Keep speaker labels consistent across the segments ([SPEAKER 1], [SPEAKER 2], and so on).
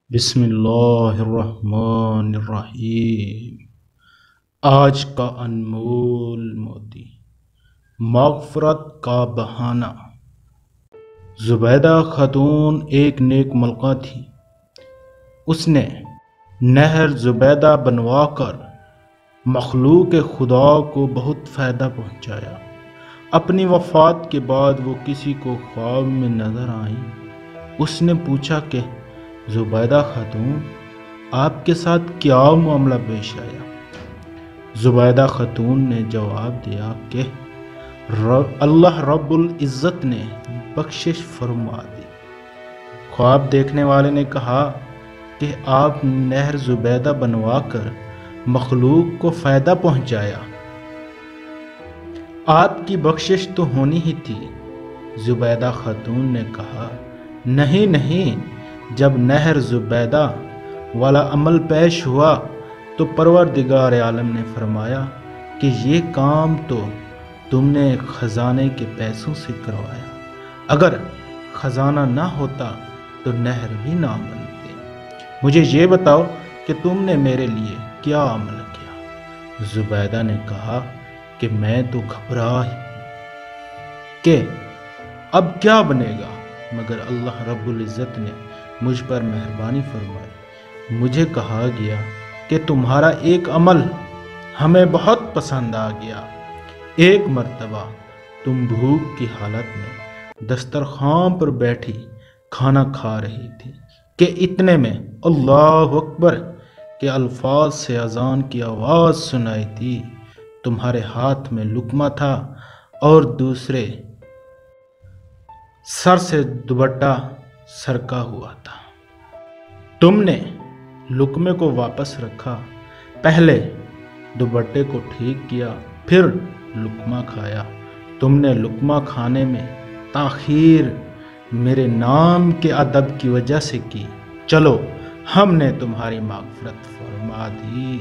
[SPEAKER 1] بسم اللہ الرحمن الرحیم۔ آج کا انمول موتی، مغفرت کا بہانہ۔ زبیدہ خاتون ایک نیک ملکہ تھی۔ اس نے نہر زبیدہ بنوا کر مخلوق خدا کو بہت فائدہ پہنچایا۔ اپنی وفات کے بعد وہ کسی کو خواب میں نظر آئیں۔ اس نے پوچھا کہ زبیدہ خاتون، آپ کے ساتھ کیا معاملہ پیش آیا؟ زبیدہ خاتون نے جواب دیا کہ اللہ رب العزت نے بخشش فرما دی۔ خواب دیکھنے والے نے کہا کہ آپ نہر زبیدہ بنوا کر مخلوق کو فائدہ پہنچایا، آپ کی بخشش تو ہونی ہی تھی۔ زبیدہ خاتون نے کہا، نہیں، جب نہر زبیدہ والا عمل پیش ہوا تو پروردگار عالم نے فرمایا کہ یہ کام تو تم نے خزانے کے پیسوں سے کروایا، اگر خزانہ نہ ہوتا تو نہر بھی نہ بنتے۔ مجھے یہ بتاؤ کہ تم نے میرے لیے کیا عمل کیا؟ زبیدہ نے کہا کہ میں تو گھبرا ہی کہ اب کیا بنے گا، مگر اللہ رب العزت نے مجھ پر مہربانی فرمائی۔ مجھے کہا گیا کہ تمہارا ایک عمل ہمیں بہت پسند آ گیا۔ ایک مرتبہ تم بھوک کی حالت میں دسترخوان پر بیٹھی کھانا کھا رہی تھی کہ اتنے میں اللہ اکبر کے الفاظ سے اذان کی آواز سنائی دی۔ تمہارے ہاتھ میں لقمہ تھا اور دوسرے سر سے دوپٹہ سرکا ہوا تھا۔ تم نے لقمے کو واپس رکھا، پہلے دوپٹے کو ٹھیک کیا، پھر لقمہ کھایا۔ تم نے لقمہ کھانے میں تاخیر میرے نام کے ادب کی وجہ سے کی، چلو ہم نے تمہاری مغفرت فرما دی۔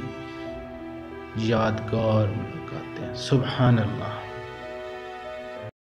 [SPEAKER 1] یادگار ملاقاتیں۔ سبحان اللہ۔